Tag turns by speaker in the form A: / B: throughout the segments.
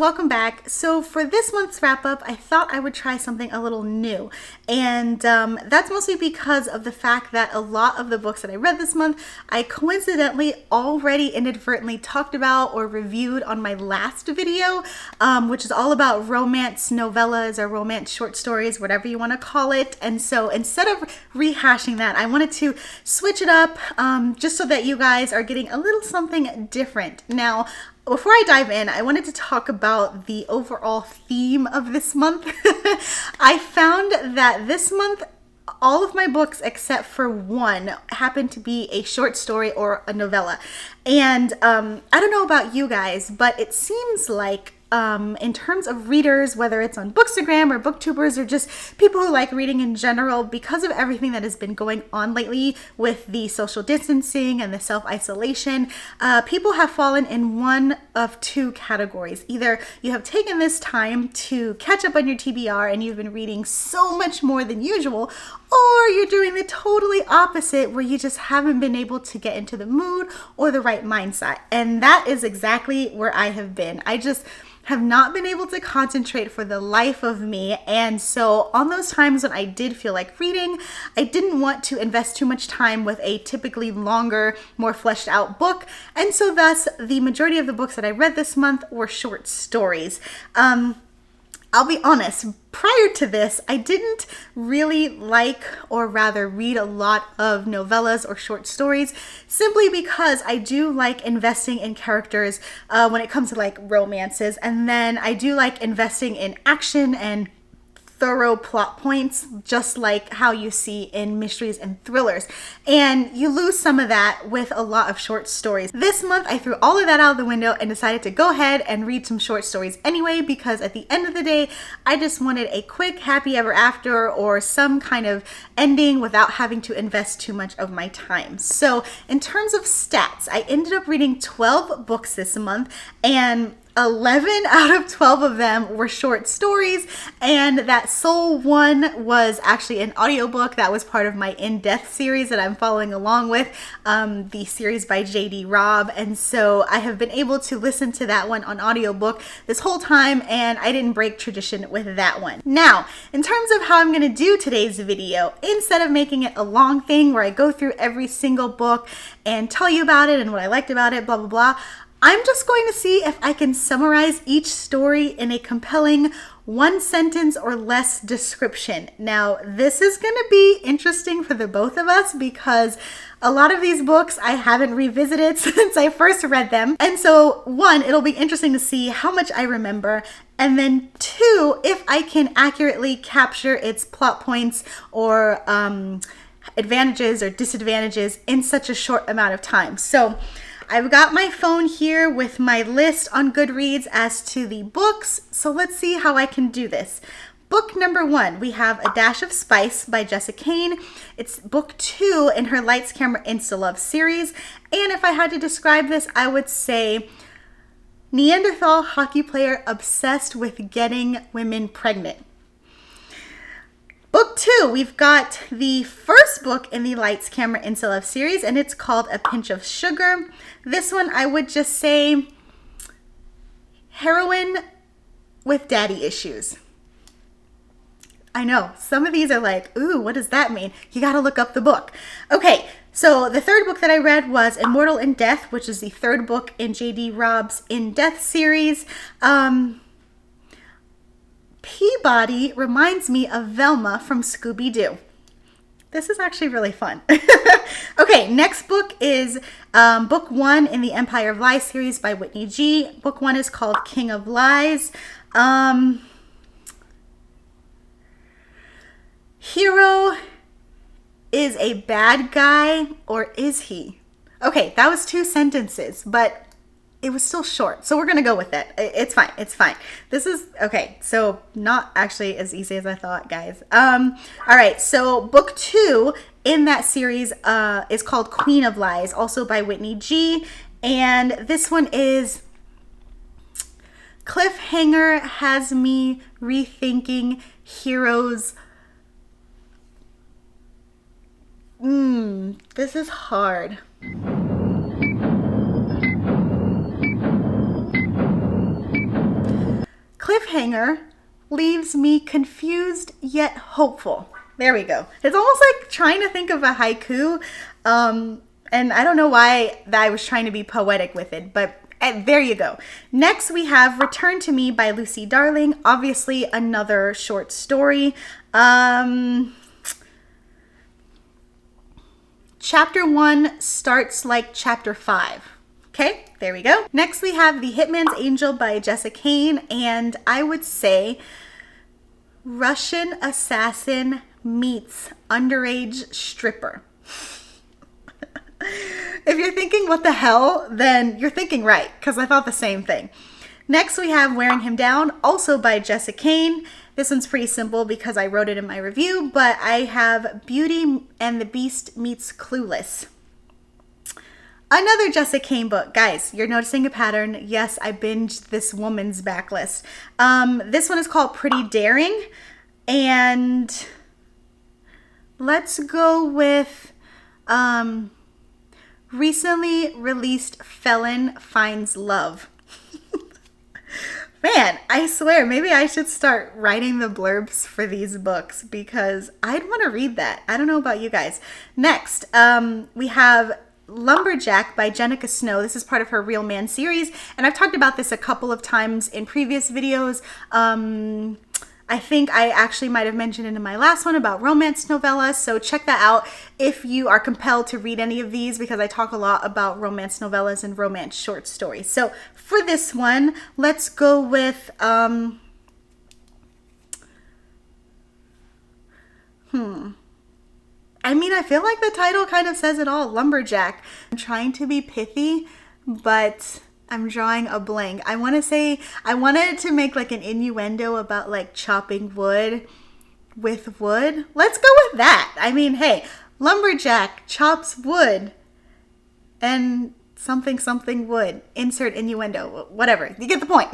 A: welcome back. So for this month's wrap up, I thought I would try something a little new. And that's mostly because of the fact that a lot of the books that I read this month, I coincidentally already inadvertently talked about or reviewed on my last video, which is all about romance novellas or romance short stories, whatever you want to call it. And so instead of rehashing that, I wanted to switch it up just so that you guys are getting a little something different. Now, before I dive in, I wanted to talk about the overall theme of this month. I found that this month, all of my books except for one happened to be a short story or a novella. And I don't know about you guys, but it seems like in terms of readers, whether it's on Bookstagram or Booktubers or just people who like reading in general, because of everything that has been going on lately with the social distancing and the self-isolation, people have fallen in one of two categories. Either you have taken this time to catch up on your TBR and you've been reading so much more than usual, or you're doing the totally opposite where you just haven't been able to get into the mood or the right mindset. And that is exactly where I have been. I just have not been able to concentrate for the life of me. And so on those times when I did feel like reading, I didn't want to invest too much time with a typically longer, more fleshed out book. And so thus the majority of the books that I read this month were short stories. I'll be honest, prior to this, I didn't really like, or rather read a lot of novellas or short stories, simply because I do like investing in characters when it comes to like romances. And then I do like investing in action and thorough plot points, just like how you see in mysteries and thrillers. And you lose some of that with a lot of short stories. This month, I threw all of that out of the window and decided to go ahead and read some short stories anyway, because at the end of the day, I just wanted a quick happy ever after or some kind of ending without having to invest too much of my time. So in terms of stats, I ended up reading 12 books this month, and 11 out of 12 of them were short stories, and that sole one was actually an audiobook that was part of my In Death series that I'm following along with, the series by J.D. Robb. And so I have been able to listen to that one on audiobook this whole time, and I didn't break tradition with that one. Now, in terms of how I'm going to do today's video, instead of making it a long thing where I go through every single book and tell you about it and what I liked about it, blah, blah, blah, I'm just going to see if I can summarize each story in a compelling one sentence or less description. Now, this is going to be interesting for the both of us because a lot of these books I haven't revisited since I first read them. And so one, it'll be interesting to see how much I remember. And then two, if I can accurately capture its plot points or advantages or disadvantages in such a short amount of time. So I've got my phone here with my list on Goodreads as to the books, so let's see how I can do this. Book number 1, we have A Dash of Spice by Jessica Cain. It's book 2 in her Lights, Camera, Insta-Love series, and if I had to describe this, I would say Neanderthal hockey player obsessed with getting women pregnant. Book 2, we've got the first book in the Lights, Camera, Insta-Love series, and it's called A Pinch of Sugar. This one, I would just say heroine with daddy issues. I know, some of these are like, ooh, what does that mean? You gotta look up the book. Okay, so the third book that I read was Immortal in Death, which is the third book in J.D. Robb's In Death series. Peabody reminds me of Velma from Scooby-Doo. This is actually really fun. Okay, next book is book 1 in the Empire of Lies series by Whitney G. Book 1 is called King of Lies. Hero is a bad guy, or is he? Okay, that was 2 sentences, but it was still short, so we're gonna go with it. It's fine, it's fine. This is, okay, so not actually as easy as I thought, guys. All right, so book 2 in that series is called Queen of Lies, also by Whitney G. And this one is Cliffhanger has me rethinking heroes. This is hard. cliffhanger leaves me confused yet hopeful. There we go. It's almost like trying to think of a haiku. And I don't know why that I was trying to be poetic with it, but there you go. Next, we have Return to Me by Lucy Darling. Obviously, another short story. Chapter 1 starts like Chapter 5. Okay, there we go. Next, we have The Hitman's Angel by Jessica Kane. And I would say Russian assassin meets underage stripper. If you're thinking, what the hell, then you're thinking right, because I thought the same thing. Next, we have Wearing Him Down, also by Jessica Kane. This one's pretty simple because I wrote it in my review, but I have Beauty and the Beast meets Clueless. Another Jessica Kane book. Guys, you're noticing a pattern. Yes, I binged this woman's backlist. This one is called Pretty Daring, and let's go with recently released Felon Finds Love. Man, I swear, maybe I should start writing the blurbs for these books because I'd want to read that. I don't know about you guys. Next, we have Lumberjack by Jenica Snow. This is part of her Real Man series, and I've talked about this a couple of times in previous videos. I think I actually might have mentioned it in my last one about romance novellas, so check that out if you are compelled to read any of these, because I talk a lot about romance novellas and romance short stories. So for this one, let's go with I mean, I feel like the title kind of says it all, Lumberjack. I'm trying to be pithy, but I'm drawing a blank. I wanted to make like an innuendo about like chopping wood with wood. Let's go with that. I mean, hey, Lumberjack chops wood and something wood. Insert innuendo, whatever. You get the point.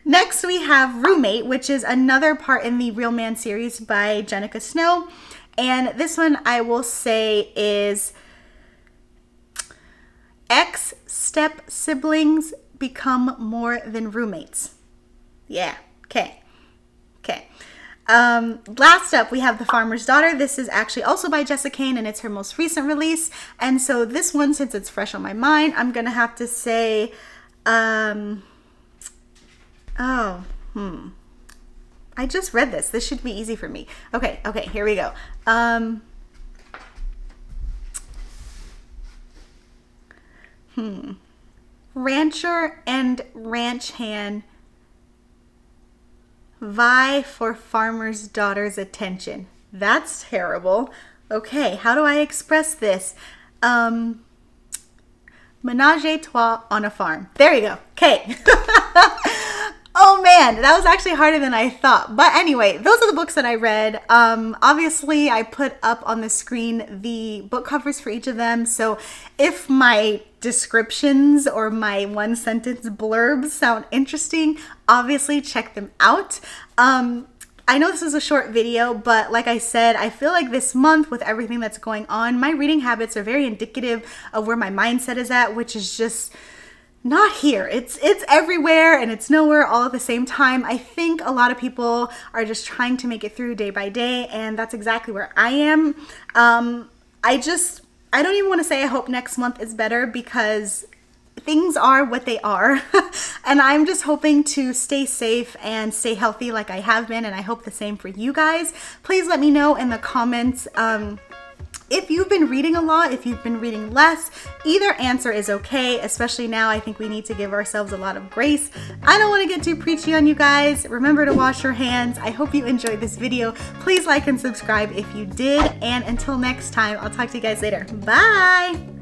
A: Next, we have Roommate, which is another part in the Real Man series by Jenica Snow. And this one I will say is ex-step siblings become more than roommates. Yeah, okay. Last up, we have The Farmer's Daughter. This is actually also by Jessica Kane, and it's her most recent release. And so this one, since it's fresh on my mind, I'm going to have to say, I just read this. This should be easy for me. Okay, here we go. Rancher and ranch hand vie for farmer's daughter's attention. That's terrible. Okay, how do I express this? Menage a trois on a farm. There you go. Okay. Oh man, that was actually harder than I thought. But anyway, those are the books that I read. Obviously, I put up on the screen the book covers for each of them. So if my descriptions or my one sentence blurbs sound interesting, obviously check them out. I know this is a short video, but like I said, I feel like this month with everything that's going on, my reading habits are very indicative of where my mindset is at, which is just not here. It's everywhere and it's nowhere all at the same time. I think a lot of people are just trying to make it through day by day, and that's exactly where I am. I don't even want to say I hope next month is better, because things are what they are. And I'm just hoping to stay safe and stay healthy like I have been, and I hope the same for you guys. Please let me know in the comments if you've been reading a lot, if you've been reading less. Either answer is okay, especially now. I think we need to give ourselves a lot of grace. I don't want to get too preachy on you guys. Remember to wash your hands. I hope you enjoyed this video. Please like and subscribe if you did. And until next time, I'll talk to you guys later. Bye!